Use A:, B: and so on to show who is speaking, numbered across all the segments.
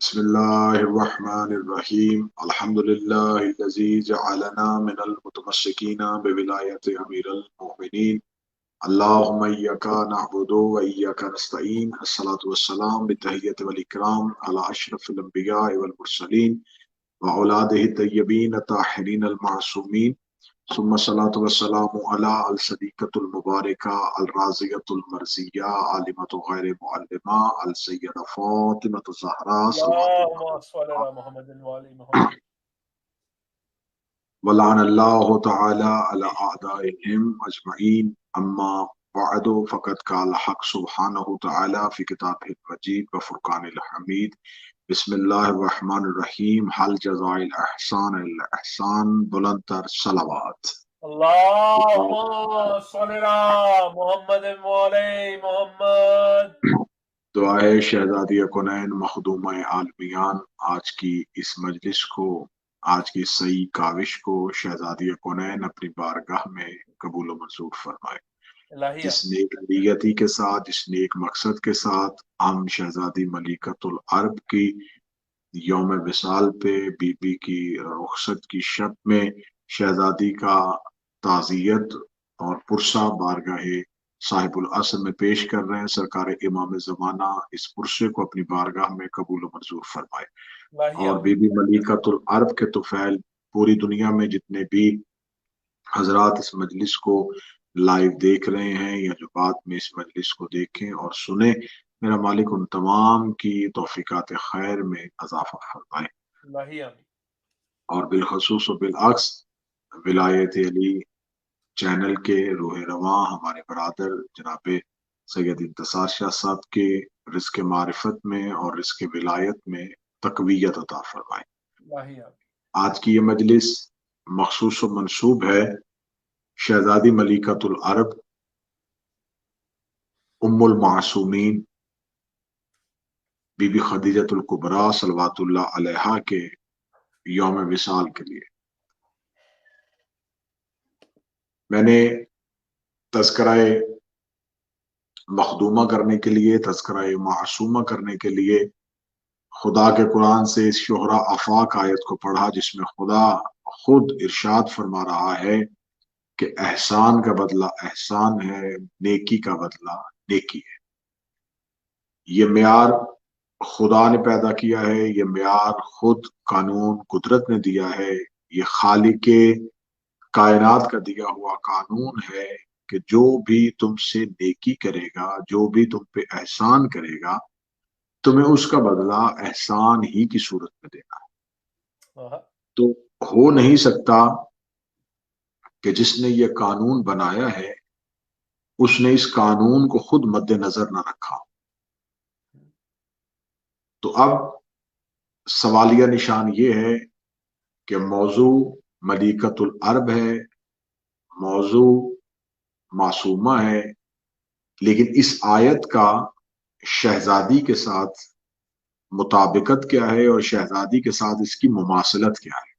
A: بسم الله الرحمن الرحيم الحمد لله الذي جعلنا من المتمسكين بولاية أمير المؤمنين اللهم إياك نعبد وإياك نستعين الصلاة والسلام بالتحية والإكرام على أشرف الأنبياء والمرسلين وأولاده الطيبين الطاهرين المعصومين ثم الصلاة والسلام على الصديقة المباركة الرازية المرزية عالمة غير معلمة السيدة فاطمة الزهراء صلوات الله
B: اللهم صل على محمد وعلى محمد.
A: ولعن الله تعالى على أعدائهم أجمعين أما بعد فقد قال الحق سبحانه تعالى في كتابه المجيد وفرقان الحميد بسم الله الرحمن الرحيم هل جزاء الإحسان إلا الإحسان بلندتر صلوات
B: اللهم صل على محمد وعلى محمد.
A: دعا ہے شہزادی کونین مخدومہ عالمیان آج کی اس مجلس کو، آج کی صحیح کاوش کو شہزادی کونین اپنی بارگاہ میں قبول و منظور فرمائے۔
B: الہیہ
A: جس نیک نیتی کے ساتھ، جس نیک مقصد کے ساتھ ہم شہزادی ملکۃ العرب کی یوم وصال پہ بی بی کی رخصت کی شب میں شہزادی کا تعزیت اور پرسہ بارگاہ صاحب العصر میں پیش کر رہے ہیں، سرکار امام زمانہ اس پرسے کو اپنی بارگاہ میں قبول و منظور فرمائے۔
B: الہیہ
A: اور بی بی ملکۃ العرب کے طفیل پوری دنیا میں جتنے بھی حضرات اس مجلس کو لائیو دیکھ رہے ہیں یا جو بعد میں اس مجلس کو دیکھیں اور سنیں، میرا مالک ان تمام کی توفیقات خیر میں اضافہ فرمائے،
B: الہیہ
A: اور بالخصوص و بالعکس ولایت علی چینل کے روح رواں ہمارے برادر جناب سید انتصار شاہ صاحب کے رزق معرفت میں اور رزق ولایت میں تقویت عطا فرمائے۔
B: الہیہ
A: آج کی یہ مجلس مخصوص و منسوب ہے شہزادی ملکۃ العرب ام المعصومین بی بی خدیجۃ الکبریٰ صلوات اللہ علیہا کے یوم وصال کے لیے۔ میں نے تذکرہ مخدومہ کرنے کے لیے، تذکرہ معصومہ کرنے کے لیے خدا کے قرآن سے اس شہرا آفاق آیت کو پڑھا، جس میں خدا خود ارشاد فرما رہا ہے کہ احسان کا بدلہ احسان ہے، نیکی کا بدلہ نیکی ہے۔ یہ معیار خدا نے پیدا کیا ہے، یہ معیار خود قانون قدرت نے دیا ہے، یہ خالق کائنات کا دیا ہوا قانون ہے کہ جو بھی تم سے نیکی کرے گا، جو بھی تم پہ احسان کرے گا، تمہیں اس کا بدلہ احسان ہی کی صورت میں دینا ہے۔ تو ہو نہیں سکتا کہ جس نے یہ قانون بنایا ہے اس نے اس قانون کو خود مد نظر نہ رکھا۔ تو اب سوالیہ نشان یہ ہے کہ موضوع ملکۃ العرب ہے، موضوع معصومہ ہے، لیکن اس آیت کا شہزادی کے ساتھ مطابقت کیا ہے اور شہزادی کے ساتھ اس کی مماثلت کیا ہے۔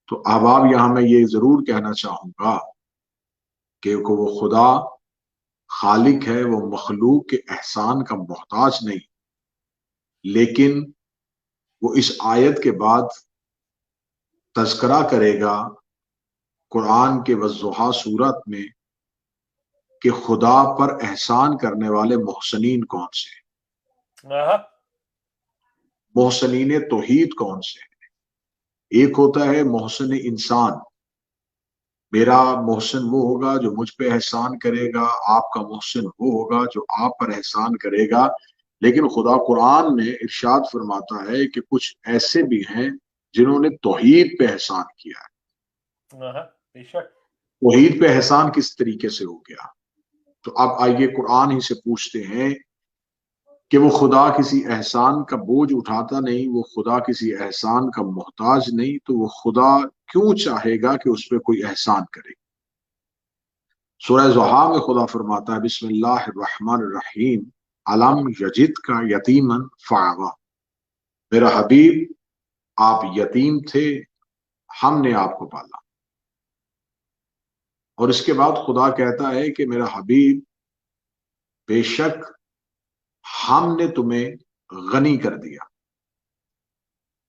A: تو احباب، یہاں میں یہ ضرور کہنا چاہوں گا کہ وہ خدا خالق ہے، وہ مخلوق کے احسان کا محتاج نہیں، لیکن وہ اس آیت کے بعد تذکرہ کرے گا قرآن کے والضحیٰ سورت میں کہ خدا پر احسان کرنے والے محسنین کون سے ہیں، محسنین توحید کون سے ہیں۔ ایک ہوتا ہے محسن انسان، میرا محسن وہ ہوگا جو مجھ پہ احسان کرے گا، آپ کا محسن وہ ہوگا جو آپ پر احسان کرے گا، لیکن خدا قرآن میں ارشاد فرماتا ہے کہ کچھ ایسے بھی ہیں جنہوں نے توحید پہ احسان کیا ہے۔ توحید پہ احسان کس طریقے سے ہو گیا؟ تو اب آئیے قرآن ہی سے پوچھتے ہیں کہ وہ خدا کسی احسان کا بوجھ اٹھاتا نہیں، وہ خدا کسی احسان کا محتاج نہیں، تو وہ خدا کیوں چاہے گا کہ اس پہ کوئی احسان کرے؟ سورہ ضحیٰ میں خدا فرماتا ہے بسم اللہ الرحمن الرحیم علم یجد کا یتیمن فآوا، میرا حبیب آپ یتیم تھے، ہم نے آپ کو پالا۔ اور اس کے بعد خدا کہتا ہے کہ میرا حبیب بے شک ہم نے تمہیں غنی کر دیا۔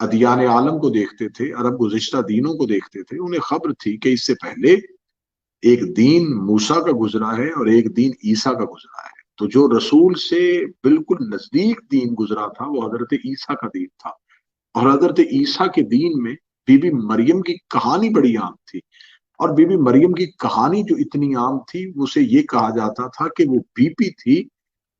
A: ادیان عالم کو دیکھتے تھے، عرب گزشتہ دینوں کو دیکھتے تھے، انہیں خبر تھی کہ اس سے پہلے ایک دین موسیٰ کا گزرا ہے اور ایک دین عیسیٰ کا گزرا ہے۔ تو جو رسول سے بالکل نزدیک دین گزرا تھا وہ حضرت عیسیٰ کا دین تھا، اور حضرت عیسیٰ کے دین میں بی بی مریم کی کہانی بڑی عام تھی، اور بی بی مریم کی کہانی جو اتنی عام تھی اسے یہ کہا جاتا تھا کہ وہ بی بی تھی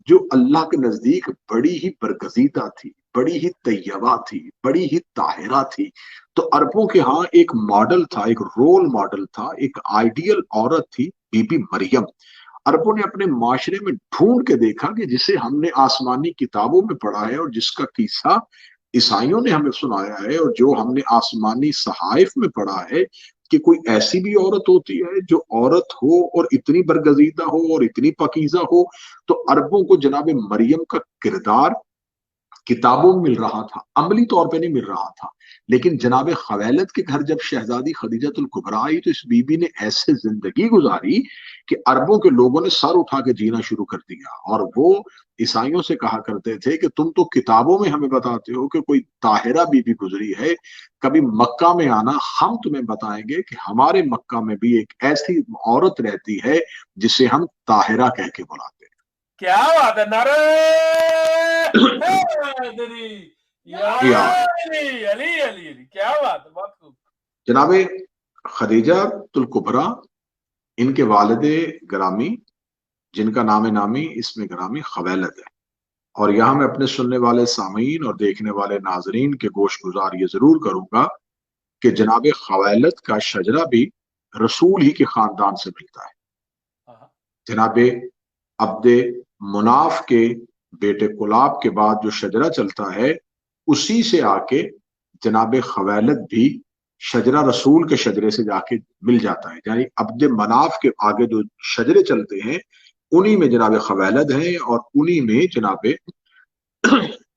A: جو اللہ کے نزدیک بڑی ہی برگزیدہ تھی، بڑی ہی طیبہ تھی، بڑی ہی طاہرہ تھی۔ تو عربوں کے ہاں ایک ماڈل تھا، ایک رول ماڈل تھا، ایک آئیڈیل عورت تھی بی بی مریم۔ عربوں نے اپنے معاشرے میں ڈھونڈ کے دیکھا کہ جسے ہم نے آسمانی کتابوں میں پڑھا ہے اور جس کا قصہ عیسائیوں نے ہمیں سنایا ہے اور جو ہم نے آسمانی صحائف میں پڑھا ہے، کہ کوئی ایسی بھی عورت ہوتی ہے جو عورت ہو اور اتنی برگزیدہ ہو اور اتنی پاکیزہ ہو۔ تو عربوں کو جناب مریم کا کردار کتابوں میں مل رہا تھا، عملی طور پہ نہیں مل رہا تھا، لیکن جناب خویلد کے گھر جب شہزادی خدیجۃ الکبریٰ آئی تو اس بی بی نے ایسے زندگی گزاری کہ عربوں کے لوگوں نے سر اٹھا کے جینا شروع کر دیا، اور وہ عیسائیوں سے کہا کرتے تھے کہ تم تو کتابوں میں ہمیں بتاتے ہو کہ کوئی طاہرہ بی بی گزری ہے، کبھی مکہ میں آنا، ہم تمہیں بتائیں گے کہ ہمارے مکہ میں بھی ایک ایسی عورت رہتی ہے جسے ہم طاہرہ کہہ کے بلاتے ہیں۔
B: کیا بات ہے، نعرہ حیدری، یا علی علی علی علی، کیا بات ہے، بہت خوب۔
A: جناب خدیجہ الکبریٰ، ان کے والد گرامی جن کا نام نامی اس میں گرامی خویلد ہے، اور یہاں میں اپنے سننے والے سامعین اور دیکھنے والے ناظرین کے گوش گزار یہ ضرور کروں گا کہ جناب خویلد کا شجرہ بھی رسول ہی کے خاندان سے ملتا ہے۔ جناب عبد مناف کے بیٹے کلاب کے بعد جو شجرہ چلتا ہے اسی سے آ کے جناب خویلد بھی شجرہ رسول کے شجرے سے جا کے مل جاتا ہے، یعنی عبد مناف کے آگے جو شجرے چلتے ہیں انہی میں جناب خویلد ہیں، اور انہی میں جناب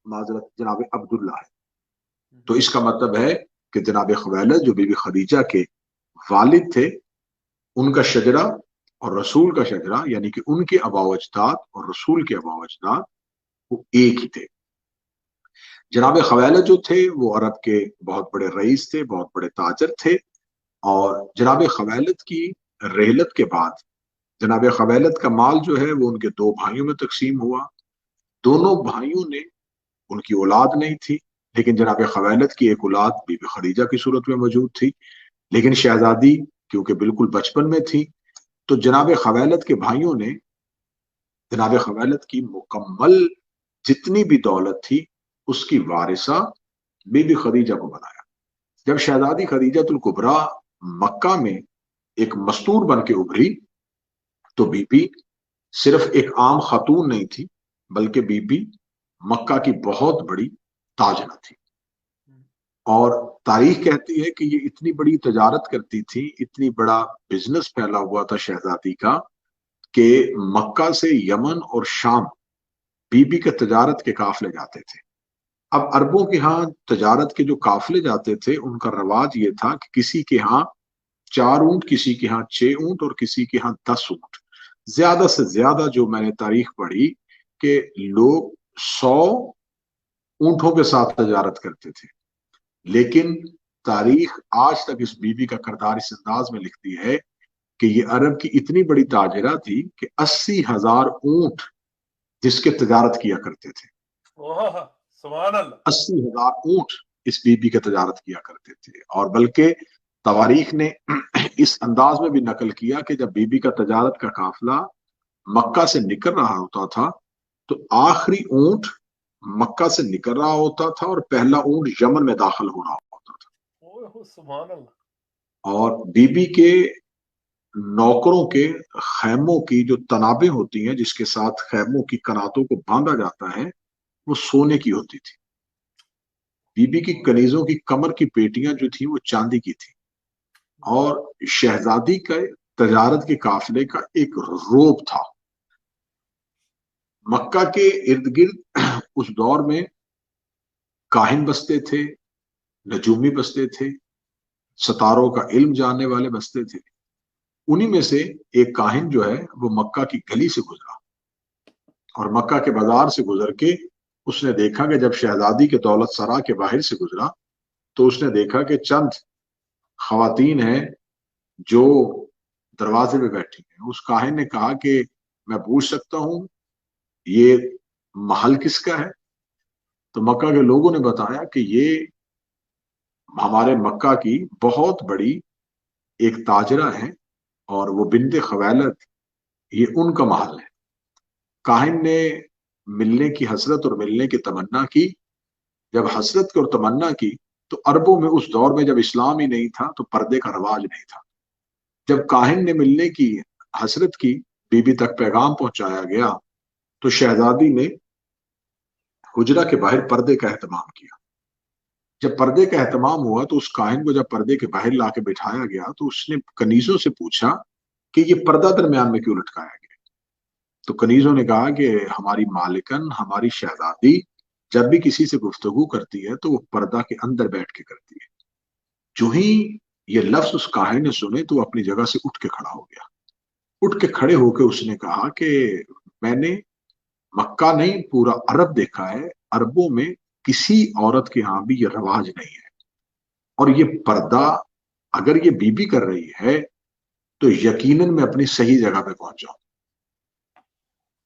A: معذرت جناب عبداللہ ہے۔ تو اس کا مطلب ہے کہ جناب خویلد جو بی بی خدیجہ کے والد تھے، ان کا شجرہ اور رسول کا شجرہ، یعنی کہ ان کے آباء و اجداد اور رسول کے آباء و اجداد وہ ایک ہی تھے۔ جناب خویلد جو تھے وہ عرب کے بہت بڑے رئیس تھے، بہت بڑے تاجر تھے، اور جناب خویلد کی رحلت کے بعد جناب خویلد کا مال جو ہے وہ ان کے دو بھائیوں میں تقسیم ہوا۔ دونوں بھائیوں نے ان کی اولاد نہیں تھی، لیکن جناب خویلد کی ایک اولاد بی بی خدیجہ کی صورت میں موجود تھی، لیکن شہزادی کیونکہ بالکل بچپن میں تھی، تو جناب خویلد کے بھائیوں نے جناب خویلد کی مکمل جتنی بھی دولت تھی اس کی وارثہ بی بی خدیجہ کو بنایا۔ جب شہزادی خدیجۃ الکبریٰ مکہ میں ایک مستور بن کے ابھری تو بی بی صرف ایک عام خاتون نہیں تھی، بلکہ بی بی مکہ کی بہت بڑی تاجرہ تھی، اور تاریخ کہتی ہے کہ یہ اتنی بڑی تجارت کرتی تھی، اتنی بڑا بزنس پھیلا ہوا تھا شہزادی کا، کہ مکہ سے یمن اور شام بی بی کے تجارت کے قافلے جاتے تھے۔ اب عربوں کے ہاں تجارت کے جو قافلے جاتے تھے ان کا رواج یہ تھا کہ کسی کے ہاں 4 اونٹ، کسی کے ہاں 6 اونٹ اور کسی کے ہاں 10 اونٹ، زیادہ سے زیادہ جو میں نے تاریخ پڑھی کہ لوگ 100 اونٹوں کے ساتھ تجارت کرتے تھے، لیکن تاریخ آج تک اس بی بی کا کردار اس انداز میں لکھتی ہے کہ یہ عرب کی اتنی بڑی تاجرہ تھی کہ 80,000 اونٹ جس کے تجارت کیا کرتے تھے،
B: سبحان اللہ،
A: 80,000 اونٹ اس بی بی کے تجارت کیا کرتے تھے۔ اور بلکہ تواریخ نے اس انداز میں بھی نقل کیا کہ جب بی بی کا تجارت کا قافلہ مکہ سے نکل رہا ہوتا تھا تو آخری اونٹ مکہ سے نکل رہا ہوتا تھا اور پہلا اونٹ یمن میں داخل ہو رہا ہوتا تھا،
B: سبحان اللہ،
A: اور بی بی کے نوکروں کے خیموں کی جو تنابیں ہوتی ہیں جس کے ساتھ خیموں کی کناتوں کو باندھا جاتا ہے وہ سونے کی ہوتی تھی، بی بی کی کنیزوں کی کمر کی پیٹیاں جو تھیں وہ چاندی کی تھی، اور شہزادی کا تجارت کے قافلے کا ایک روب تھا۔ مکہ کے ارد گرد اس دور میں کاہن بستے تھے، نجومی بستے تھے، ستاروں کا علم جاننے والے بستے تھے۔ انہی میں سے ایک کاہن جو ہے وہ مکہ کی گلی سے گزرا اور مکہ کے بازار سے گزر کے اس نے دیکھا کہ جب شہزادی کے دولت سرا کے باہر سے گزرا تو اس نے دیکھا کہ چند خواتین ہیں جو دروازے پہ بیٹھی ہیں. اس کاہن نے کہا کہ میں پوچھ سکتا ہوں یہ محل کس کا ہے؟ تو مکہ کے لوگوں نے بتایا کہ یہ ہمارے مکہ کی بہت بڑی ایک تاجرہ ہے اور وہ بنت خویلد، یہ ان کا محل ہے. کاہن نے ملنے کی حسرت اور ملنے کی تمنا کی. جب حسرت کی اور تمنا کی تو عربوں میں اس دور میں جب اسلام ہی نہیں تھا تو پردے کا رواج نہیں تھا. جب کاہن نے ملنے کی حسرت کی، بی بی تک پیغام پہنچایا گیا تو شہزادی نے حجرہ کے باہر پردے کا اہتمام کیا. جب پردے کا اہتمام ہوا تو اس کاہن کو جب پردے کے باہر لا کے بٹھایا گیا تو اس نے کنیزوں سے پوچھا کہ یہ پردہ درمیان میں کیوں لٹکایا گیا؟ تو کنیزوں نے کہا کہ ہماری مالکن، ہماری شہزادی جب بھی کسی سے گفتگو کرتی ہے تو وہ پردہ کے اندر بیٹھ کے کرتی ہے. جو ہی یہ لفظ اس کاہن نے سنے تو وہ اپنی جگہ سے اٹھ کے کھڑا ہو گیا. اٹھ کے کھڑے ہو کے اس نے کہا کہ میں نے مکہ نہیں پورا عرب دیکھا ہے، عربوں میں کسی عورت کے ہاں بھی یہ رواج نہیں ہے، اور یہ پردہ اگر یہ بی بی کر رہی ہے تو یقیناً میں اپنی صحیح جگہ پہ پہنچ جاؤں.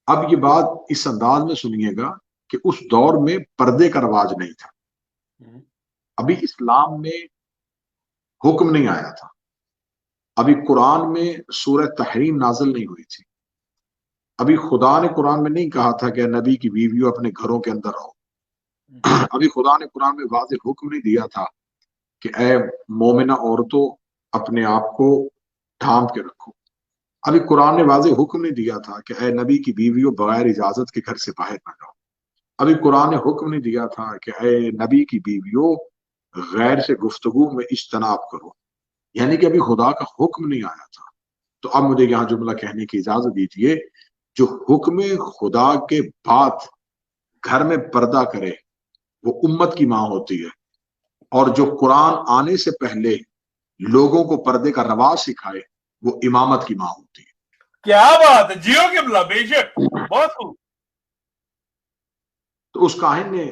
A: اب یہ بات اس انداز میں سنیے گا کہ اس دور میں پردے کا رواج نہیں تھا. ابھی اسلام میں حکم نہیں آیا تھا. ابھی قرآن میں سورہ تحریم نازل نہیں ہوئی تھی. ابھی خدا نے قرآن میں نہیں کہا تھا کہ نبی کی بیویوں اپنے گھروں کے اندر رہو. ابھی خدا نے قرآن میں واضح حکم نہیں دیا تھا کہ اے مومنہ عورتوں اپنے آپ کو ڈھانپ کے رکھو. ابھی قرآن نے واضح حکم نہیں دیا تھا کہ اے نبی کی بیویوں بغیر اجازت کے گھر سے باہر نہ جاؤ. ابھی قرآن نے حکم نہیں دیا تھا کہ اے نبی کی بیویوں غیر سے گفتگو میں اجتناب کرو. یعنی کہ ابھی خدا کا حکم نہیں آیا تھا. تو اب مجھے یہاں جملہ کہنے کی اجازت دیجیے، جو حکم خدا کے بعد گھر میں پردہ کرے وہ امت کی ماں ہوتی ہے، اور جو قرآن آنے سے پہلے لوگوں کو پردے کا رواج سکھائے وہ امامت کی ماں ہوتی ہے.
B: کیا بات ہے جیو قبلہ، بے شک، بہت خوب.
A: تو اس کاہن نے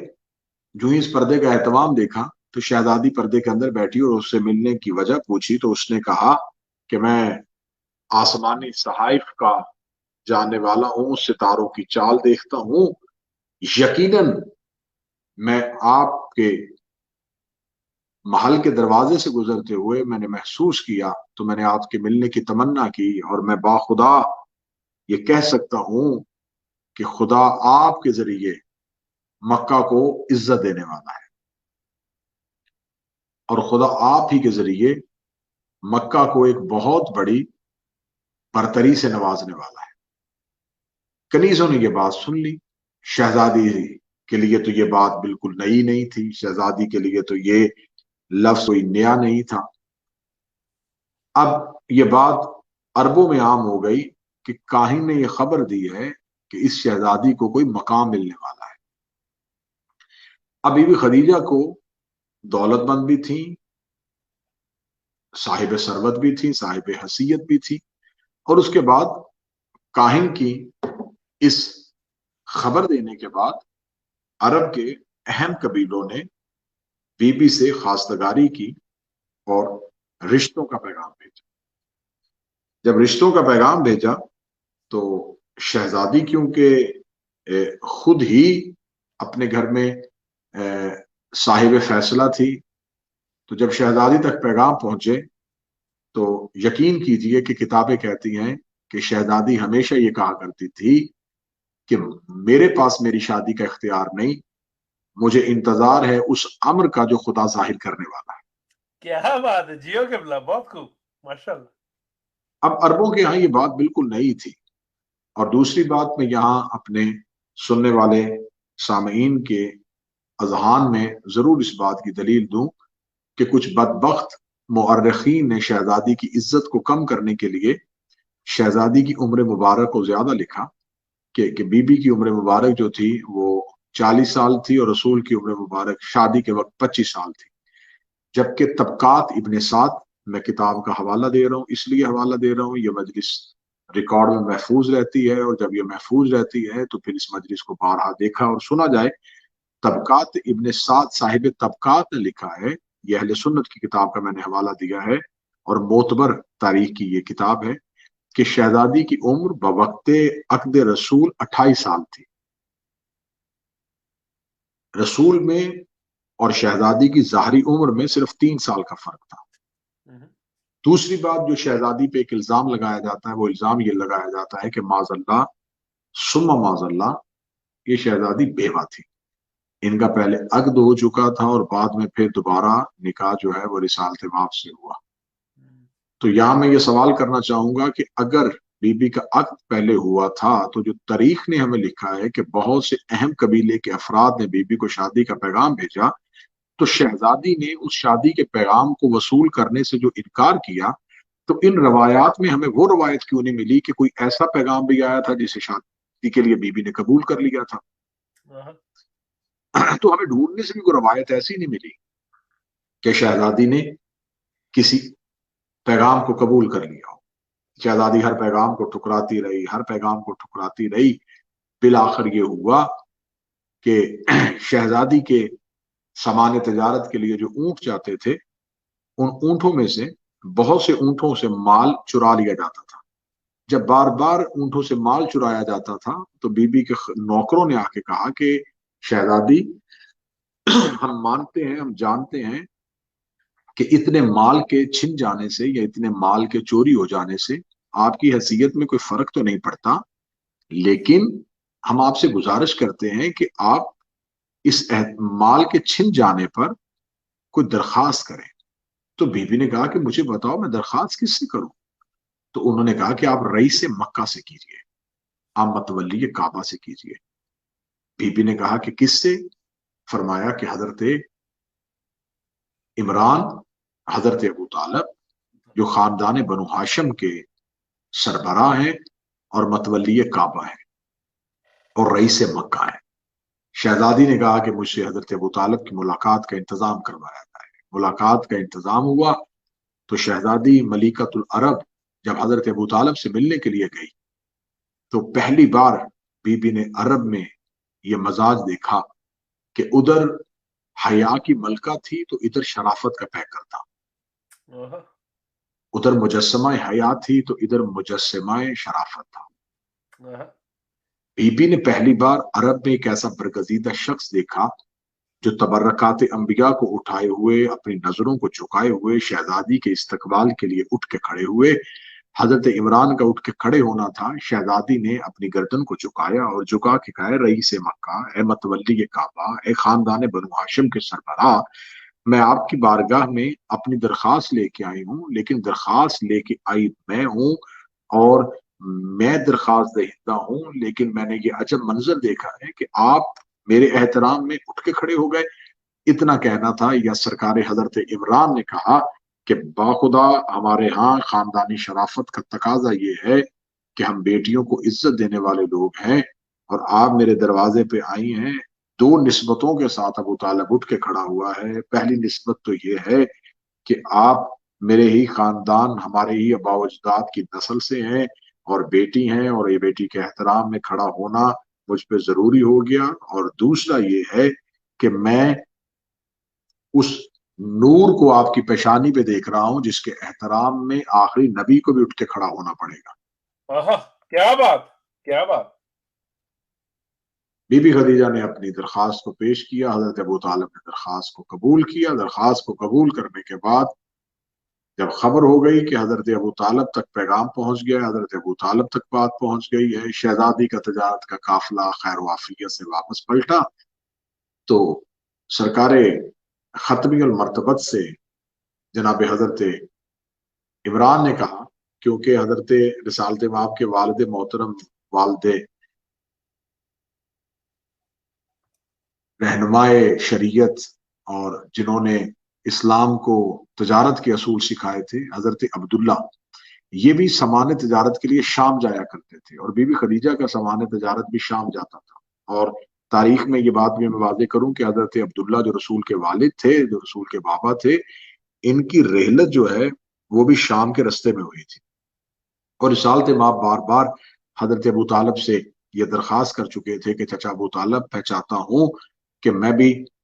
A: جو ہی اس پردے کا اہتمام دیکھا تو شہزادی پردے کے اندر بیٹھی اور اس سے ملنے کی وجہ پوچھی تو اس نے کہا کہ میں آسمانی صحائف کا جاننے والا ہوں، ستاروں کی چال دیکھتا ہوں. یقیناً میں آپ کے محل کے دروازے سے گزرتے ہوئے میں نے محسوس کیا تو میں نے آپ کے ملنے کی تمنا کی، اور میں باخدا یہ کہہ سکتا ہوں کہ خدا آپ کے ذریعے مکہ کو عزت دینے والا ہے، اور خدا آپ ہی کے ذریعے مکہ کو ایک بہت بڑی برتری سے نوازنے والا ہے. کنیزوں نے یہ بات سن لی. شہزادی کے لیے تو یہ بات بالکل نئی نہیں تھی، شہزادی کے لیے تو یہ لفظ کوئی نیا نہیں تھا. اب یہ بات عربوں میں عام ہو گئی کہ کاہن نے یہ خبر دی ہے کہ اس شہزادی کو کوئی مقام ملنے والا ہے. اب بی بی خدیجہ کو دولت مند بھی تھی، صاحب ثروت بھی تھی، صاحب حیثیت بھی تھی، اور اس کے بعد کاہن کی اس خبر دینے کے بعد عرب کے اہم قبیلوں نے بی بی سے خواستگاری کی اور رشتوں کا پیغام بھیجا. جب رشتوں کا پیغام بھیجا تو شہزادی کیونکہ خود ہی اپنے گھر میں صاحب فیصلہ تھی، تو جب شہزادی تک پیغام پہنچے تو یقین کیجئے کہ کتابیں کہتی ہیں کہ شہزادی ہمیشہ یہ کہا کرتی تھی کہ میرے پاس میری شادی کا اختیار نہیں، مجھے انتظار ہے اس امر کا جو خدا ظاہر کرنے والا ہے.
B: کیا بات ہے جیو قبلہ، بہت خوب، ماشاءاللہ.
A: اب عربوں کے یہاں یہ بات بالکل نئی تھی. اور دوسری بات میں یہاں اپنے سننے والے سامعین کے اذہان میں ضرور اس بات کی دلیل دوں کہ کچھ بدبخت مورخین نے شہزادی کی عزت کو کم کرنے کے لیے شہزادی کی عمر مبارک کو زیادہ لکھا کہ بی بی کی عمر مبارک جو تھی وہ 40 سال تھی اور رسول کی عمر مبارک شادی کے وقت 25 سال تھی. جبکہ طبقات ابن سعد، میں کتاب کا حوالہ دے رہا ہوں، اس لیے حوالہ دے رہا ہوں یہ مجلس ریکارڈ میں محفوظ رہتی ہے، اور جب یہ محفوظ رہتی ہے تو پھر اس مجلس کو بارہا دیکھا اور سنا جائے. طبقات ابن سعد صاحب طبقات نے لکھا ہے یہ اہل سنت کی کتاب کا میں نے حوالہ دیا ہے اور معتبر تاریخ کی یہ کتاب ہے کہ شہزادی کی عمر بوقت عقد رسول 28 سال تھی. رسول میں اور شہزادی کی ظاہری عمر میں صرف 3 سال کا فرق تھا. دوسری بات جو شہزادی پہ ایک الزام لگایا جاتا ہے وہ الزام یہ لگایا جاتا ہے کہ معاذ اللہ ثم معاذ اللہ یہ شہزادی بیوہ تھی. ان کا پہلے عقد ہو چکا تھا اور بعد میں پھر دوبارہ نکاح جو ہے وہ رسالت باب سے ہوا. تو یہاں میں یہ سوال کرنا چاہوں گا کہ اگر بی بی کا عقد پہلے ہوا تھا تو جو تاریخ نے ہمیں لکھا ہے کہ بہت سے اہم قبیلے کے افراد نے بی بی کو شادی کا پیغام بھیجا تو شہزادی نے اس شادی کے پیغام کو وصول کرنے سے جو انکار کیا تو ان روایات میں ہمیں وہ روایت کیوں نہیں ملی کہ کوئی ایسا پیغام بھی آیا تھا جسے شادی کے لیے بی بی نے قبول کر لیا تھا. تو ہمیں ڈھونڈنے سے بھی کوئی روایت ایسی نہیں ملی کہ شہزادی نے کسی پیغام کو قبول کر لیا ہو. شہزادی ہر پیغام کو ٹھکراتی رہی بالآخر یہ ہوا کہ شہزادی کے سامان تجارت کے لیے جو اونٹ جاتے تھے ان اونٹوں میں سے بہت سے اونٹوں سے مال چرا لیا جاتا تھا. جب بار بار اونٹوں سے مال چرایا جاتا تھا تو بی بی کے نوکروں نے آ کے کہا کہ شہزادی ہم مانتے ہیں ہم جانتے ہیں کہ اتنے مال کے چھن جانے سے یا اتنے مال کے چوری ہو جانے سے آپ کی حیثیت میں کوئی فرق تو نہیں پڑتا لیکن ہم آپ سے گزارش کرتے ہیں کہ آپ اس مال کے چھن جانے پر کوئی درخواست کریں. تو بی بی نے کہا کہ مجھے بتاؤ میں درخواست کس سے کروں. تو انہوں نے کہا کہ آپ رئیس مکہ سے کیجئے آپ متولی کعبہ سے کیجئے. بی بی نے کہا کہ کس سے؟ فرمایا کہ حضرت عمران حضرت ابو طالب جو خاندان بنو ہاشم کے سربراہ ہیں اور متولی کعبہ ہیں اور رئیس مکہ ہیں. شہزادی نے کہا کہ مجھ سے حضرت ابو طالب کی ملاقات کا انتظام کروایا جائے. ملاقات کا انتظام ہوا تو شہزادی ملکۃ العرب جب حضرت ابو طالب سے ملنے کے لیے گئی تو پہلی بار بی بی نے عرب میں یہ مزاج دیکھا کہ ادھر حیا کی ملکہ تھی تو ادھر شرافت کا پیکر تھا. ادھر مجسمہ حیا تھی تو ادھر مجسمہ شرافت تھا. بی بی نے پہلی بار عرب میں ایک ایسا برگزیدہ شخص دیکھا جو تبرکات انبیاء کو اٹھائے ہوئے اپنی نظروں کو جھکائے ہوئے شہزادی کے استقبال کے لیے اٹھ کے کھڑے ہوئے. حضرت عمران کا اٹھ کے کھڑے ہونا تھا. شہزادی نے اپنی گردن کو جھکایا اور جھکا کے کہا رئیس مکہ اے متولی کعبہ اے خاندان بنو ہاشم کے سربراہ میں آپ کی بارگاہ میں اپنی درخواست لے کے آئی ہوں لیکن درخواست لے کے آئی میں ہوں اور میں درخواست دہندہ ہوں لیکن میں نے یہ عجب منظر دیکھا ہے کہ آپ میرے احترام میں اٹھ کے کھڑے ہو گئے. اتنا کہنا تھا یا سرکار حضرت عمران نے کہا کہ باخدا ہمارے ہاں خاندانی شرافت کا تقاضا یہ ہے کہ ہم بیٹیوں کو عزت دینے والے لوگ ہیں اور آپ میرے دروازے پہ آئی ہیں. 2 نسبتوں کے ساتھ ابو طالب اٹھ کے کھڑا ہوا ہے. پہلی نسبت تو یہ ہے کہ آپ میرے ہی خاندان ہمارے ہی آباء و اجداد کی نسل سے ہیں اور بیٹی ہیں اور یہ بیٹی کے احترام میں کھڑا ہونا مجھ پہ ضروری ہو گیا. اور دوسرا یہ ہے کہ میں اس نور کو آپ کی پیشانی پہ دیکھ رہا ہوں جس کے احترام میں آخری نبی کو بھی اٹھ کے کھڑا ہونا پڑے گا.
B: کیا بات کیا بات.
A: بی بی خدیجہ نے اپنی درخواست کو پیش کیا. حضرت ابو طالب نے درخواست کو قبول کیا. درخواست کو قبول کرنے کے بعد جب خبر ہو گئی کہ حضرت ابو طالب تک پیغام پہنچ گیا حضرت ابو طالب تک بات پہنچ گئی ہے شہزادی کا تجارت کا قافلہ خیر و عافیت سے واپس پلٹا تو سرکار ختمی المرتبت سے جناب حضرت عمران نے کہا کیونکہ حضرت رسالت مآب کے والد محترم والد رہنمائے شریعت اور جنہوں نے اسلام کو تجارت کے اصول سکھائے تھے حضرت عبداللہ یہ بھی سامان تجارت کے لیے شام جایا کرتے تھے اور بی بی خدیجہ کا سامان تجارت بھی شام جاتا تھا. اور تاریخ میں یہ بات بھی میں واضح کروں کہ حضرت عبداللہ جو رسول کے والد تھے جو رسول کے بابا تھے ان کی رحلت جو ہے وہ بھی شام کے رستے میں ہوئی تھی. اور رسالت مآب بار بار حضرت ابو طالب سے یہ درخواست کر چکے تھے کہ چچا ابو طالب میں چاہتا ہوں کہ میں بھی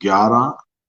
A: 11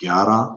A: 11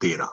A: 13,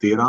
A: 13,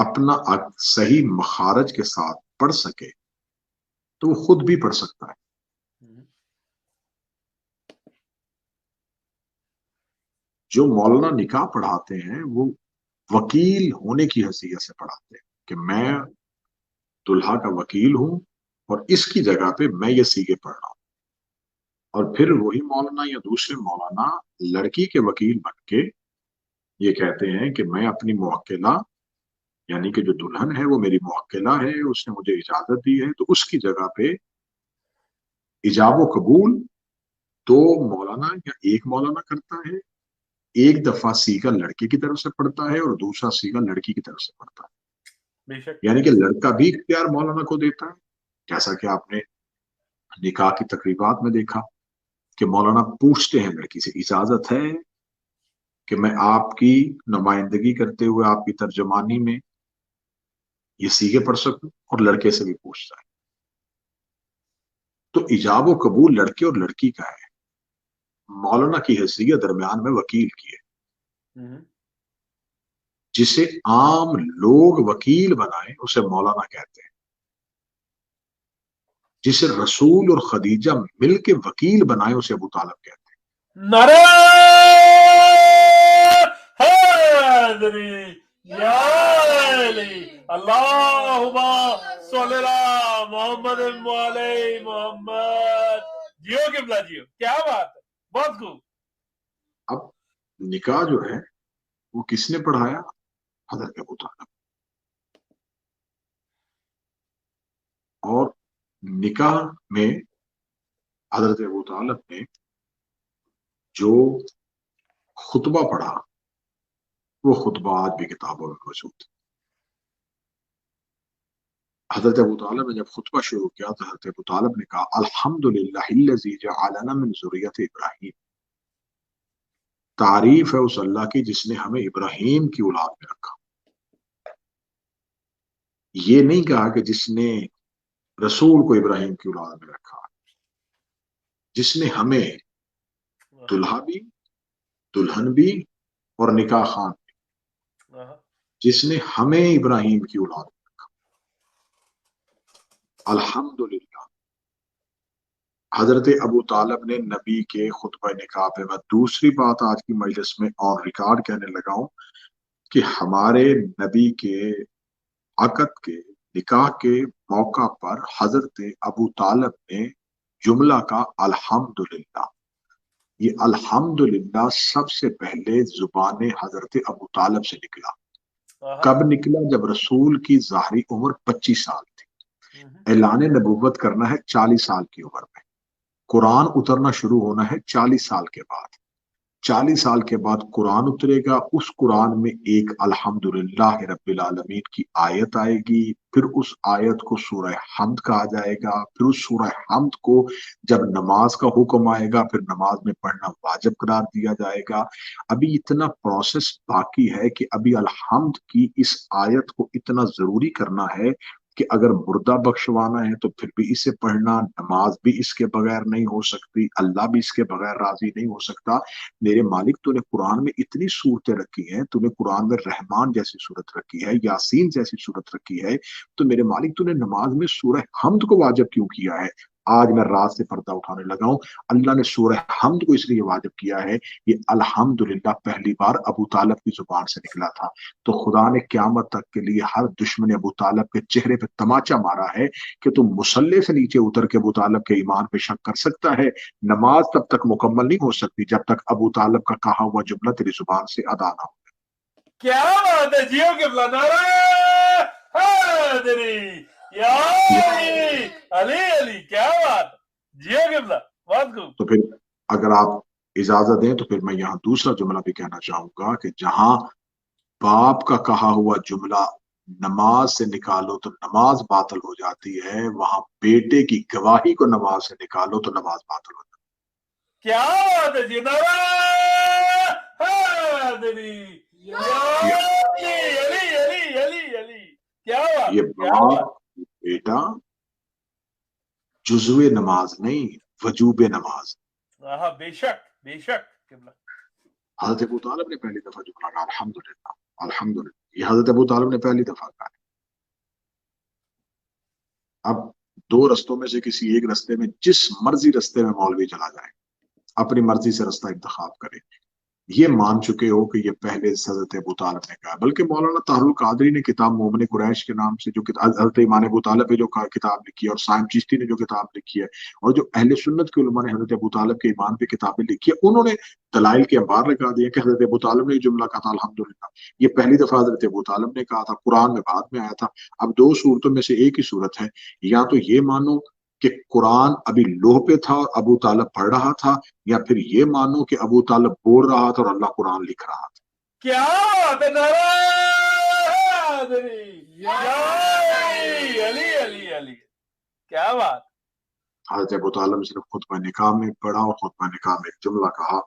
A: اپنا صحیح مخارج کے ساتھ پڑھ سکے تو وہ خود بھی پڑھ سکتا ہے. جو مولانا نکاح پڑھاتے ہیں وہ وکیل ہونے کی حیثیت سے پڑھاتے ہیں کہ میں دلہا کا وکیل ہوں اور اس کی جگہ پہ میں یہ سیگے پڑھ رہا ہوں. اور پھر وہی مولانا یا دوسرے مولانا لڑکی کے وکیل بن کے یہ کہتے ہیں کہ میں اپنی موکلہ یعنی کہ جو دلہن ہے وہ میری موکلہ ہے، اس نے مجھے اجازت دی ہے، تو اس کی جگہ پہ ایجاب و قبول دو مولانا یا ایک مولانا کرتا ہے. ایک دفعہ سیگا لڑکی کی طرف سے پڑھتا ہے اور دوسرا سیگا لڑکی کی طرف سے پڑھتا ہے. یعنی کہ لڑکا بھی اختیار مولانا کو دیتا ہے، جیسا کہ آپ نے نکاح کی تقریبات میں دیکھا کہ مولانا پوچھتے ہیں لڑکی سے اجازت ہے کہ میں آپ کی نمائندگی کرتے ہوئے آپ کی ترجمانی میں یہ سیگے پڑھ سکوں، اور لڑکے سے بھی پوچھتا ہے. تو ایجاب و قبول لڑکے اور لڑکی کا ہے، مولانا کی حیثیت درمیان میں وکیل کی ہے. جسے عام لوگ وکیل بنائیں اسے مولانا کہتے ہیں. جسے رسول اور خدیجہ مل کے وکیل بنائے اسے ابو طالب کہتے ہیں.
B: نعرہ حیدری یا علی اللہم صلی علی محمد علی محمد. جیو قبلہ جیو، کیا بات ہے، بہت خوب.
A: اب نکاح جو ہے وہ کس نے پڑھایا؟ حضرت ابو طالب. اور نکاح میں حضرت ابو طالب نے جو خطبہ پڑھا وہ خطبہ آج بھی کتابوں میں موجود ہے. حضرت ابو طالب نے جب خطبہ شروع کیا تو حضرت ابو طالب نے کہا الحمدللہ الذی جعلنا من ذریۃ ابراہیم. تعریف ہے اس اللہ کی جس نے ہمیں ابراہیم کی اولاد میں رکھا. یہ نہیں کہا کہ جس نے رسول کو ابراہیم کی اولاد میں رکھا، جس نے ہمیں دلہا بھی دلہن بھی اور نکاح خان بھی، جس نے ہمیں ابراہیم کی اولاد میں رکھا. الحمدللہ. حضرت ابو طالب نے نبی کے خطبہ نکاح پہ میں دوسری بات آج کی مجلس میں اور ریکارڈ کہنے لگا ہوں کہ ہمارے نبی کے عقد کے نکاح کے موقع پر حضرت ابو طالب نے جملہ کا الحمدللہ. یہ الحمدللہ سب سے پہلے زبان حضرت ابو طالب سے نکلا. کب نکلا؟ جب رسول کی ظاہری عمر 25 سال تھی. اعلان نبوت کرنا ہے 40 سال کی عمر میں. قرآن اترنا شروع ہونا ہے 40 سال کے بعد. 40 سال کے بعد قرآن اترے گا. اس قرآن میں ایک الحمدللہ رب العالمین کی آیت آئے گی. پھر اس آیت کو سورہ حمد کہا جائے گا. پھر اس سورہ حمد کو جب نماز کا حکم آئے گا پھر نماز میں پڑھنا واجب قرار دیا جائے گا. ابھی اتنا پروسیس باقی ہے کہ ابھی الحمد کی اس آیت کو اتنا ضروری کرنا ہے کہ اگر مردہ بخشوانا ہے تو پھر بھی اسے پڑھنا. نماز بھی اس کے بغیر نہیں ہو سکتی، اللہ بھی اس کے بغیر راضی نہیں ہو سکتا. میرے مالک تو نے قرآن میں اتنی صورتیں رکھی ہیں، تو نے قرآن میں رحمان جیسی صورت رکھی ہے، یاسین جیسی صورت رکھی ہے، تو میرے مالک تو نے نماز میں سورہ حمد کو واجب کیوں کیا ہے؟ آج میں رات سے پردہ اٹھانے لگا ہوں. اللہ نے سورہ حمد کو اس لیے واجب کیا ہے، یہ الحمدللہ پہلی بار ابو طالب کی زبان سے نکلا تھا. تو خدا نے قیامت تک کے لیے ہر دشمن ابو طالب کے چہرے پہ تماچا مارا ہے کہ تم مسلح سے نیچے اتر کے ابو طالب کے ایمان پہ شک کر سکتا ہے. نماز تب تک مکمل نہیں ہو سکتی جب تک ابو طالب کا کہا ہوا جملہ تیری زبان سے ادا نہ ہو.
B: کیا بات ہے، جیو قبلہ. نعرہ حیدری یا علی علی، کیا بات. جیو قبلہ، بہت خوب.
A: تو پھر اگر آپ اجازت دیں تو پھر میں یہاں دوسرا جملہ بھی کہنا چاہوں گا کہ جہاں باپ کا کہا ہوا جملہ نماز سے نکالو تو نماز باطل ہو جاتی ہے، وہاں بیٹے کی گواہی کو نماز سے نکالو تو نماز باطل ہو جاتی ہے.
B: کیا بات ہے جی. نعرہ حیدری یا علی علی علی علی، کیا بات.
A: یہ باپ بیٹا جزو نماز نہیں، وجوب نماز.
B: ہاں بے شک بے شک.
A: حضرت ابو طالب نے پہلی دفعہ جملہ کہا الحمدللہ الحمدللہ. یہ حضرت ابو طالب نے پہلی دفعہ کہا ہے۔ اب دو رستوں میں سے کسی ایک رستے میں، جس مرضی رستے میں مولوی چلا جائے، اپنی مرضی سے رستہ انتخاب کرے، یہ مان چکے ہو کہ یہ پہلے حضرت ابو طالب نے کہا۔ بلکہ مولانا طاہر القادری نے کتاب مومن قریش کے نام سے جو حضرت ایمان ابو طالب پہ جو کتاب لکھی ہے، اور سائم چشتی نے جو کتاب لکھی ہے، اور جو اہل سنت کے علماء نے حضرت ابو طالب کے ایمان پہ کتابیں لکھی ہے، انہوں نے دلائل کے انبار لگا دیا کہ حضرت ابو طالب نے یہ جملہ کہا تھا الحمدللہ، یہ پہلی دفعہ حضرت ابو طالب نے کہا تھا، قرآن میں بعد میں آیا تھا۔ اب دو صورتوں میں سے ایک ہی صورت ہے، یا تو یہ مانو کہ قرآن ابھی لوح پہ تھا اور ابو طالب پڑھ رہا تھا، یا پھر یہ مانو کہ ابو طالب بول رہا تھا اور اللہ قرآن لکھ رہا تھا۔
B: کیا بات ہے، نعرہ حیدری، علی علی علی، کیا بات۔
A: حضرت ابو طالب نے صرف خطبہ نکاح میں پڑھا، اور خطبہ نکاح میں ایک جملہ کہا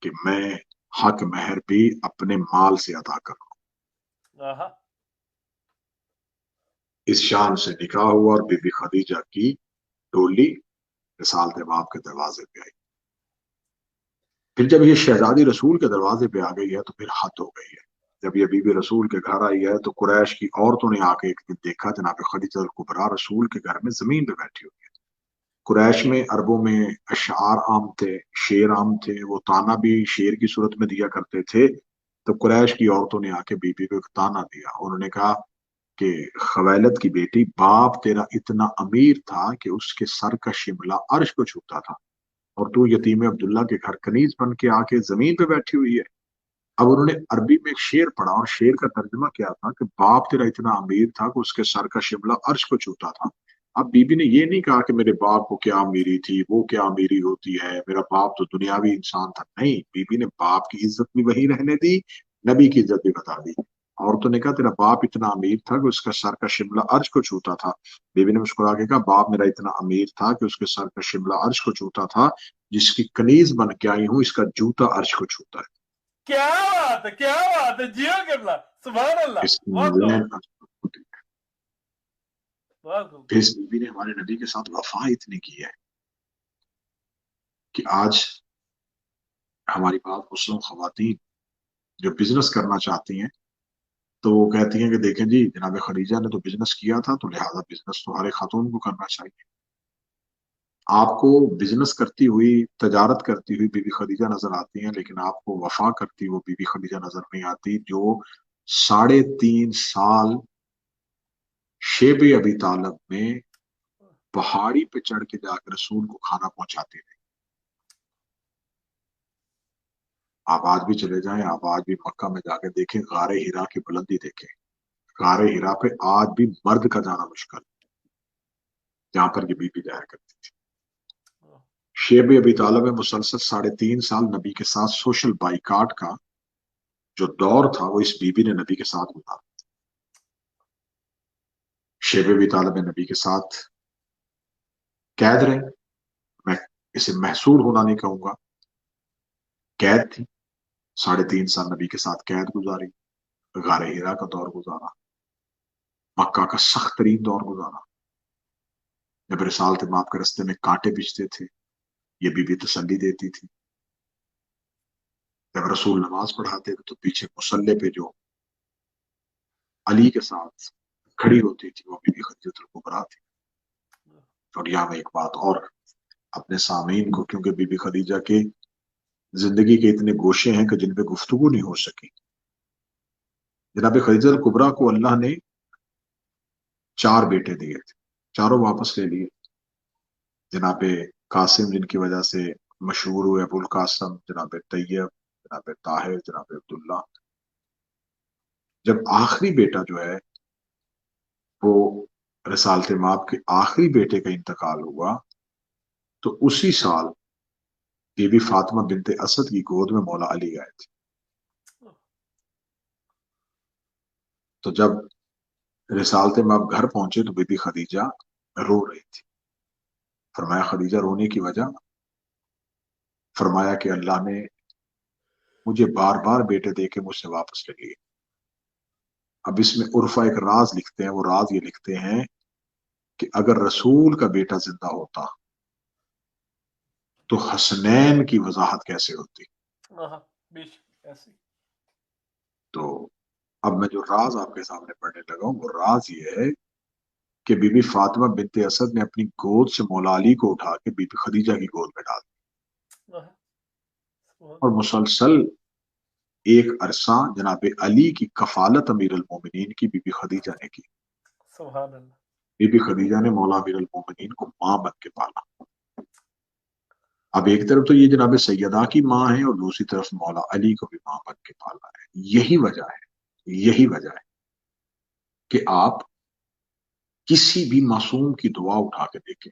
A: کہ میں حق مہر بھی اپنے مال سے ادا کروں۔ اس شان سے نکاح ہوا اور بی بی خدیجہ کی ڈولی رسالت باپ کے دروازے پہ آئی۔ پھر جب یہ شہزادی رسول کے دروازے پہ آ گئی ہے تو پھر حد ہو گئی ہے۔ جب یہ بی بی رسول کے گھر آئی ہے تو قریش کی عورتوں نے آ کے ایک دن دیکھا جناب خدیجہ الکبریٰ رسول کے گھر میں زمین پہ بیٹھی ہوئی ہے۔ قریش میں، عربوں میں اشعار عام تھے، شعر عام تھے، وہ تانا بھی شعر کی صورت میں دیا کرتے تھے۔ تو قریش کی عورتوں نے آ کے بی بی کو ایک تانا دیا، انہوں نے کہا کہ خویلد کی بیٹی، باپ تیرا اتنا امیر تھا کہ اس کے سر کا شملہ عرش کو چھوتا تھا، اور تو یتیم عبداللہ کے گھر کنیز بن کے آ کے زمین پہ بیٹھی ہوئی ہے۔ اب انہوں نے عربی میں ایک شعر پڑھا، اور شعر کا ترجمہ کیا تھا کہ باپ تیرا اتنا امیر تھا کہ اس کے سر کا شملہ عرش کو چھوتا تھا۔ اب بی بی نے یہ نہیں کہا کہ میرے باپ کو کیا امیری تھی، وہ کیا امیری ہوتی ہے، میرا باپ تو دنیاوی انسان تھا، نہیں، بی بی نے باپ کی عزت بھی وہی رہنے دی، نبی کی عزت بھی بتا دی۔ عورتوں نے کہا تیرا باپ اتنا امیر تھا کہ اس کا سر کا شملہ عرش کو چھوتا تھا۔ بی بی نے مسکرا کے کہا باپ میرا اتنا امیر تھا کہ اس کے سر کا شملہ عرش کو چھوتا تھا، جس کی کنیز بن کے آئی ہوں، اس کا جوتا عرش کو چھوتا ہے۔
B: کیا بات ہے، کیا بات ہے، جیو قبلہ، سبحان اللہ،
A: اس
B: بہت خوب، بہت خوب۔
A: پھر اس بی بی نے ہمارے نبی کے ساتھ وفا اتنی کی ہے کہ آج ہماری بات مسلم خواتین جو بزنس کرنا چاہتی ہیں تو وہ کہتی ہیں کہ دیکھیں جی، جناب خدیجہ نے تو بزنس کیا تھا، تو لہٰذا بزنس تو ہر ایک خاتون کو کرنا چاہیے۔ آپ کو بزنس کرتی ہوئی، تجارت کرتی ہوئی بی بی خدیجہ نظر آتی ہیں، لیکن آپ کو وفا کرتی وہ بی بی خدیجہ نظر نہیں آتی، جو 3.5 سال شیب ابی طالب میں پہاڑی پہ چڑھ کے جا کے رسول کو کھانا پہنچاتی رہی۔ آپ آج بھی چلے جائیں، آپ آج بھی مکہ میں جا کے دیکھیں، غار ہرا کی بلندی دیکھیں، غار ہرا پہ آج بھی مرد کا جانا مشکل، جہاں پر یہ بی بی جایا کرتی تھی۔ شیب ابی طالب میں مسلسل 3.5 سال نبی کے ساتھ سوشل بائیکاٹ کا جو دور تھا وہ اس بی بی نے نبی کے ساتھ گزارا۔ شیب ابی طالب نبی کے ساتھ قید رہے، میں اسے محصور ہونا نہیں کہوں گا، قید تھی، 3.5 سال نبی کے ساتھ قید گزاری، غار ہرا کا دور گزارا، مکہ کا سخت ترین دور گزارا، جب رسالت باپ کے رستے میں کانٹے بچتے تھے یہ بی بی تسلی دیتی تھی، جب رسول نماز پڑھاتے تھے تو پیچھے مصلے پہ جو علی کے ساتھ کھڑی ہوتی تھی وہ بی بی خدیجہ الکبریٰ تھی۔ اور یہاں میں ایک بات اور اپنے سامعین کو، کیونکہ بی بی خدیجہ کے زندگی کے اتنے گوشے ہیں کہ جن پہ گفتگو نہیں ہو سکی۔ جناب خدیجہ الکبریٰ کو اللہ نے 4 بیٹے دیے تھے، چاروں واپس لے لیے۔ جناب قاسم جن کی وجہ سے مشہور ہوئے، ابو القاسم، جناب طیب، جناب طاہر، جناب عبداللہ۔ جب آخری بیٹا جو ہے وہ رسالت مآب کے آخری بیٹے کا انتقال ہوا تو اسی سال بی بی فاطمہ بنت اسد کی گود میں مولا علی آئے تھے۔ تو جب رسالت مآب گھر پہنچے تو بی بی خدیجہ رو رہی تھی۔ فرمایا خدیجہ رونے کی وجہ؟ فرمایا کہ اللہ نے مجھے بار بار بیٹے دے کے مجھ سے واپس لے لیے۔ اب اس میں عرفہ ایک راز لکھتے ہیں، وہ راز یہ لکھتے ہیں کہ اگر رسول کا بیٹا زندہ ہوتا تو حسنین کی وضاحت کیسے ہوتی۔ تو اب میں جو راز آپ کے سامنے پڑھنے لگا ہوں وہ راز یہ ہے کہ بی بی فاطمہ بنت اسد نے اپنی گود سے مولا علی کو اٹھا کے بی بی خدیجہ کی گود میں ڈال دیا اور مسلسل ایک عرصہ جناب علی کی کفالت امیر المومنین کی بی بی خدیجہ نے کی.
B: سبحان اللہ.
A: بی بی خدیجہ نے مولا امیر المومنین کو ماں بن کے پالا. اب ایک طرف تو یہ جناب سیدہ کی ماں ہے اور دوسری طرف مولا علی کو بھی ماں بن کے پالا ہے. یہی وجہ ہے کہ آپ کسی بھی معصوم کی دعا اٹھا کے دیکھیں.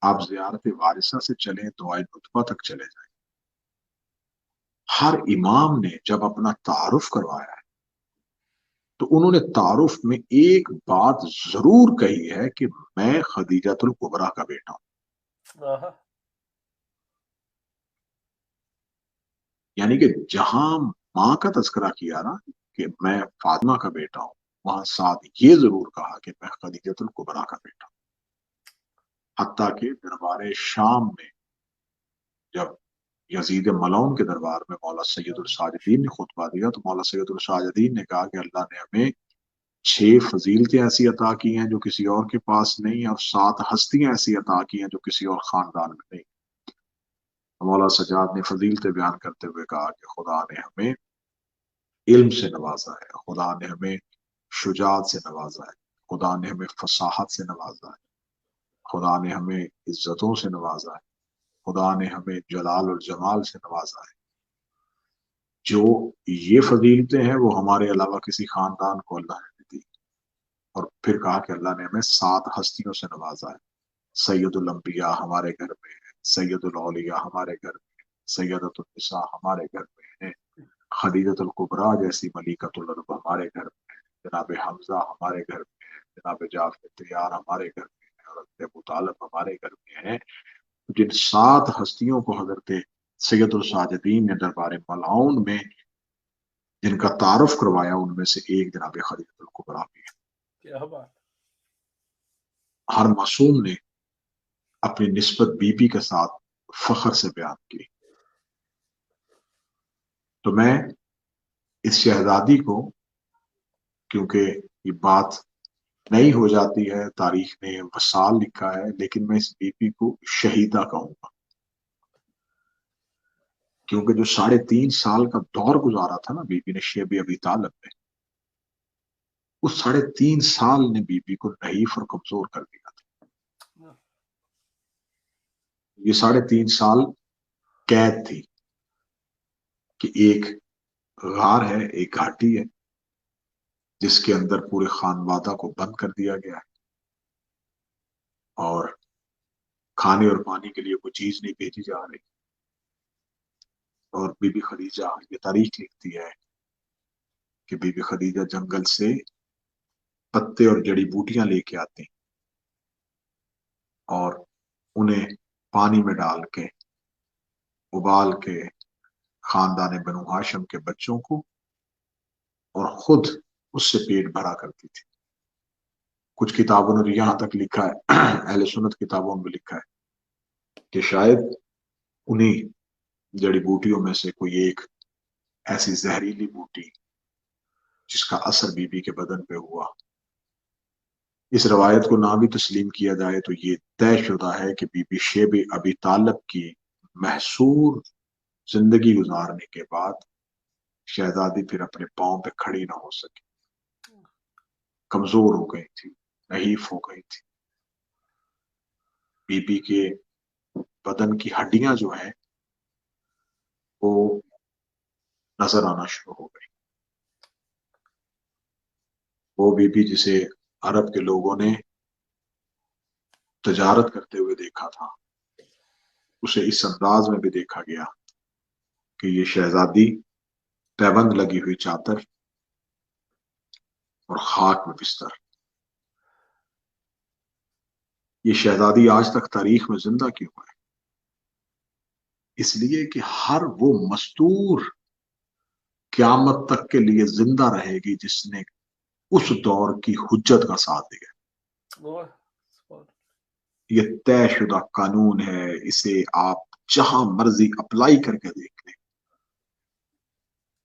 A: آپ زیارت وارثہ سے چلیں دعائے نطفہ تک چلے جائیں. ہر امام نے جب اپنا تعارف کروایا ہے تو انہوں نے تعارف میں ایک بات ضرور کہی ہے کہ میں خدیجۃ الکبریٰ کا بیٹا ہوں. یعنی کہ جہاں ماں کا تذکرہ کیا نا کہ میں فاطمہ کا بیٹا ہوں وہاں ساتھ یہ ضرور کہا کہ میں خدیجۃ الکبریٰ کا بیٹا ہوں. حتیٰ کہ دربار شام میں جب یزید ملعون کے دربار میں مولا سید الساجدین نے خطبہ دیا تو مولا سید الساجدین نے کہا کہ اللہ نے ہمیں 6 فضیلتیں ایسی عطا کی ہیں جو کسی اور کے پاس نہیں اور 7 ہستیاں ایسی عطا کی ہیں جو کسی اور خاندان میں نہیں. مولا سجاد نے فضیلتیں بیان کرتے ہوئے کہا کہ خدا نے ہمیں علم سے نوازا ہے, خدا نے ہمیں شجاعت سے نوازا ہے, خدا نے ہمیں فصاحت سے نوازا ہے, خدا نے ہمیں عزتوں سے نوازا ہے, خدا نے ہمیں جلال اور جمال سے نوازا ہے. جو یہ فضیلتیں ہیں وہ ہمارے علاوہ کسی خاندان کو اللہ نے دی. اور پھر کہا کہ اللہ نے ہمیں 7 ہستیوں سے نوازا ہے. سید الانبیاء ہمارے گھر میں ہے, سید الاولیاء ہمارے گھر میں ہے, سیدۃ النساء ہمارے گھر میں ہے, خدیجۃ الکبریٰ جیسی ملیکۃ العرب ہمارے گھر میں ہے, جناب حمزہ ہمارے گھر میں ہے, جناب جعفر طیار ہمارے گھر میں ہے, اور ابو طالب ہمارے گھر میں ہے. جن 7 ہستیوں کو حضرت سید الساجدین نے دربار ملعون میں جن کا تعارف کروایا ان میں سے ایک جناب خدیجۃ الکبریٰ بھی ہے.
B: کیا بات.
A: ہر معصوم نے اپنی نسبت بی بی کے ساتھ فخر سے بیان کی. تو میں اس شہزادی کو, کیونکہ یہ بات نہیں ہو جاتی ہے, تاریخ نے وصال لکھا ہے, لیکن میں اس بی بی کو شہیدہ کہوں گا کیونکہ جو 3.5 سال کا دور گزارا تھا نا بی بی نے شیب ابی طالب میں, اس 3.5 سال نے بی بی کو نحیف اور کمزور کر دیا تھا. یہ 3.5 سال قید تھی کہ ایک غار ہے, ایک گھاٹی ہے جس کے اندر پورے خانوادہ کو بند کر دیا گیا ہے اور کھانے اور پانی کے لیے کوئی چیز نہیں بھیجی جا رہی. اور بی بی خدیجہ, یہ تاریخ لکھتی ہے کہ بی بی خدیجہ جنگل سے پتے اور جڑی بوٹیاں لے کے آتی اور انہیں پانی میں ڈال کے ابال کے خاندان بنو ہاشم کے بچوں کو اور خود اس سے پیٹ بھرا کرتی تھی. کچھ کتابوں نے یہاں تک لکھا ہے, اہل سنت کتابوں میں لکھا ہے کہ شاید انہی جڑی بوٹیوں میں سے کوئی ایک ایسی زہریلی بوٹی جس کا اثر بی بی کے بدن پہ ہوا. اس روایت کو نہ بھی تسلیم کیا جائے تو یہ طے شدہ ہے کہ بی بی شیب ابی طالب کی محصور زندگی گزارنے کے بعد شہزادی پھر اپنے پاؤں پہ کھڑی نہ ہو سکی, کمزور ہو گئی تھی, نحیف ہو گئی تھی. بی بی کے بدن کی ہڈیاں جو ہیں وہ نظر آنا شروع ہو گئی. وہ بی بی جسے عرب کے لوگوں نے تجارت کرتے ہوئے دیکھا تھا, اسے اس انداز میں بھی دیکھا گیا کہ یہ شہزادی پیبند لگی ہوئی چادر اور خاک میں بستر. یہ شہزادی آج تک تاریخ میں زندہ کیوں ہے؟ اس لیے کہ ہر وہ مستور قیامت تک کے لیے زندہ رہے گی جس نے اس دور کی حجت کا ساتھ دیا. یہ طے شدہ قانون ہے, اسے آپ جہاں مرضی اپلائی کر کے دیکھ لیں.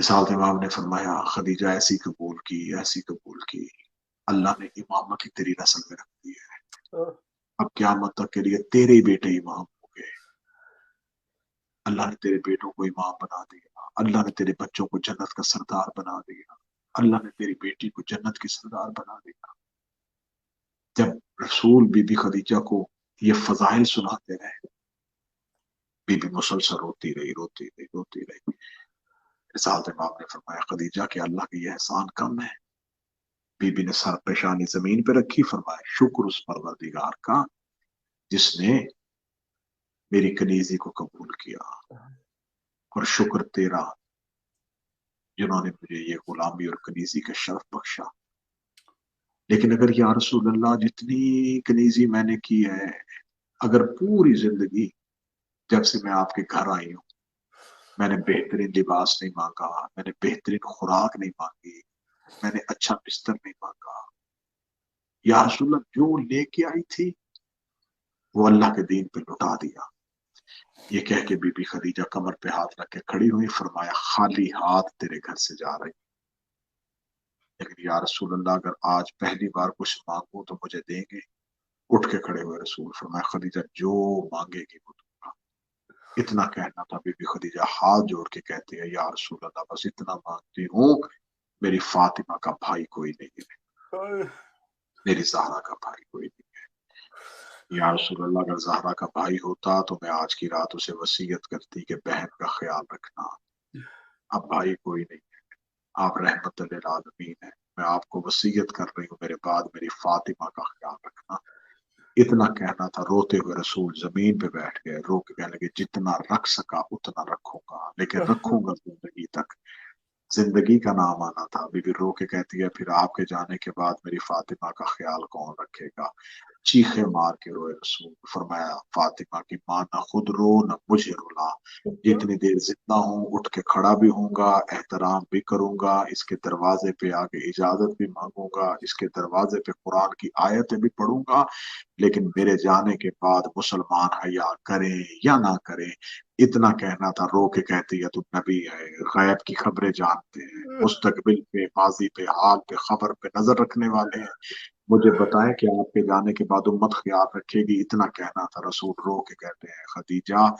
A: رسالت امام نے فرمایا خدیجہ ایسی قبول کی، ایسی قبول کی، اللہ نے امامہ کی تیری نسل میں رکھ دی ہے، اب قیامت تک کے لیے تیرے ہی بیٹے امام ہو گئے، اللہ نے تیرے بیٹوں کو امام بنا دیا، اللہ نے تیرے بچوں کو جنت کا سردار بنا دیا، اللہ نے تیری بیٹی کو جنت کی سردار بنا دیا۔ جب رسول بی بی خدیجہ کو یہ فضائل سناتے رہے، بی بی مسلسل روتی رہی، روتی رہی، روتی رہی۔ رسالت امام نے فرمایا خدیجہ کہ اللہ کا یہ احسان کم ہے؟ بی بی نے سر پیشانی زمین پہ رکھی، فرمایا شکر اس پروردگار کا جس نے میری کنیزی کو قبول کیا، اور شکر تیرا جنہوں نے مجھے یہ غلامی اور کنیزی کا شرف بخشا۔ لیکن اگر یا رسول اللہ جتنی کنیزی میں نے کی ہے، اگر پوری زندگی جب سے میں آپ کے گھر آئی ہوں میں نے بہترین لباس نہیں مانگا، میں نے بہترین خوراک نہیں مانگی، میں نے اچھا بستر نہیں مانگا، یا رسول اللہ جو لے کے آئی تھی وہ اللہ کے دین پہ لٹا دیا۔ یہ کہہ کے بی بی خدیجہ کمر پہ ہاتھ رکھ کے کھڑی ہوئی، فرمایا خالی ہاتھ تیرے گھر سے جا رہی، لیکن یا رسول اللہ اگر آج پہلی بار کچھ مانگوں تو مجھے دیں گے؟ اٹھ کے کھڑے ہوئے رسول، فرمایا خدیجہ جو مانگے گی وہ دوں گا۔ اتنا کہنا تھا، بی بی خدیجہ ہاتھ جوڑ کے کہتی ہے یا رسول اللہ بس اتنا مانگتی ہوں، میری فاطمہ کا بھائی کوئی نہیں ہے، میری زہرا کا بھائی کوئی نہیں ہے۔ یا رسول اللہ اگر زہرا کا بھائی ہوتا تو میں آج کی رات اسے وصیت کرتی کہ بہن کا خیال رکھنا، اب بھائی کوئی نہیں ہے، آپ رحمت للعالمین ہیں، میں آپ کو وصیت کر رہی ہوں میرے بعد میری فاطمہ کا خیال رکھنا۔ اتنا کہنا تھا، روتے ہوئے رسول زمین پہ بیٹھ گئے، رو کے کہنے لگے جتنا رکھ سکا اتنا رکھوں گا، لیکن رکھوں گا زندگی تک، زندگی کا نام آنا تھا۔ بی بی رو کے کہتی ہے پھر آپ کے جانے کے بعد میری فاطمہ کا خیال کون رکھے گا؟ چیخے مار کے روئے رسول، فرمایا فاطمہ کی ماں نہ خود رو نہ مجھے رلا، جتنی دیر زندہ ہوں اٹھ کے کھڑا بھی ہوں گا، احترام بھی کروں گا، اس کے دروازے پہ آ کے اجازت بھی مانگوں گا، اس کے دروازے پہ قرآن کی آیتیں بھی پڑھوں گا، لیکن میرے جانے کے بعد مسلمان حیا کریں یا نہ کریں۔ اتنا کہنا تھا، رو کے کہتی ہے تم نبی ہے، غیب کی خبریں جانتے ہیں، مستقبل پہ، ماضی پہ، حال پہ، خبر پہ نظر رکھنے والے ہیں، مجھے بتائیں کہ آپ کے جانے کے بعد امت خیال رکھے گی؟ اتنا کہنا تھا، رسول رو کے کہتے ہیں خدیجہ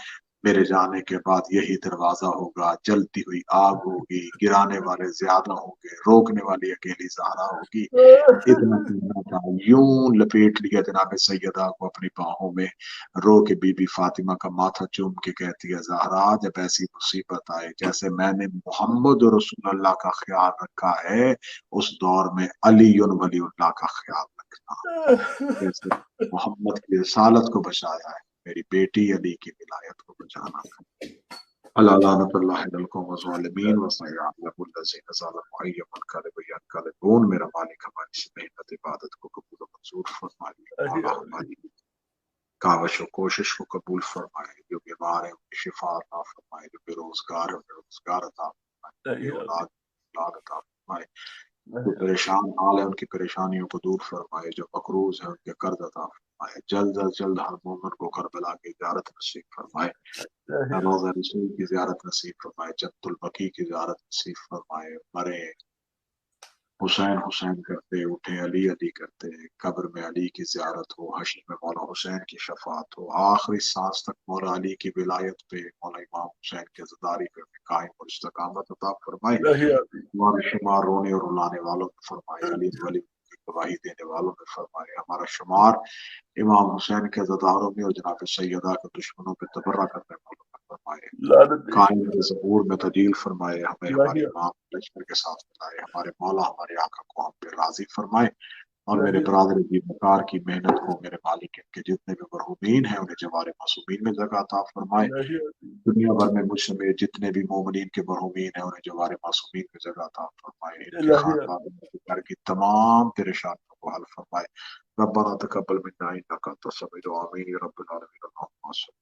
A: میرے جانے کے بعد یہی دروازہ ہوگا، جلتی ہوئی آگ ہوگی، گرانے والے زیادہ ہوں گے، روکنے والی اکیلی زہرا ہوگی۔ اتنا کہنا تھا، یوں لپیٹ لیا جناب سیدہ کو اپنی باہوں میں، رو کے بی بی فاطمہ کا ماتھا چوم کے کہتی ہے زہرا جب ایسی مصیبت آئے جیسے میں نے محمد رسول اللہ کا خیال رکھا ہے، اس دور میں علی ولی اللہ کا خیال رکھنا، جیسے محمد کی رسالت کو بچایا ہے میری بیٹی علی کی ولایت کو بچانا۔ اللہ لعنت اللہ علی القوم الظالمین وسيعلم الذين ظلموا أي منقلب ينقلبون۔ میرا مالک ہماری اس محنت عبادت کو قبول و منظور فرمائے، مولا ہماری کاوش و کوشش کو قبول فرمائے، جو بیمار ہیں ان کی شفا عطا فرمائے، جو بے روزگار ہیں انہیں روزگار عطا فرمائے، بے اولاد اولاد عطا فرمائے، جو پریشان حال ہے ان کی پریشانیوں کو دور فرمائے، جو مقروض ہیں ان کے قرض عطا فرمائے، جلد از جلد ہر مومن کو کربلا کی زیارت نصیب فرمائے، روضہ رسول کی زیارت نصیب فرمائے، جنت البقیع کی زیارت نصیب فرمائے، مرے حسین حسین کرتے اٹھے علی علی کرتے، قبر میں علی کی زیارت ہو، حشر میں مولا حسین کی شفاعت ہو، آخری سانس تک مولا علی کی ولایت پہ، مولا امام حسین کے زداری پہ قائم اور استقامت عطا فرمائے، ہمارا شمار رونے اور رلانے والوں میں فرمائے، علی ولی کی گواہی دینے والوں میں فرمائے، ہمارا شمار امام حسین کے زداروں میں اور جناب سیدہ کے دشمنوں پہ تبرہ کرنے والوں میں فرمائے، قائم ظہور میں تجلیل فرمائے، ہمیں ہمارے امام لشکر کے ساتھ ملائے، ہمارے مولا ہمارے آقا کو ہم پہ راضی فرمائے، اور میرے برادر جی بکار کی محنت کو میرے مالک کے جتنے بھی مرحومین ہیں انہیں جوار معصومین میں جگہ عطا فرمائے، دنیا بھر میں مجھ سمیت جتنے بھی مومنین کے مرحومین ہیں انہیں جوار معصومین میں جگہ عطا فرمائے، ان کے خاندان گھر کی تمام پریشانیوں کو حل فرمائے۔ ربنا تقبل منا انك انت السميع العليم، آمين يا رب العالمين، اللهم صل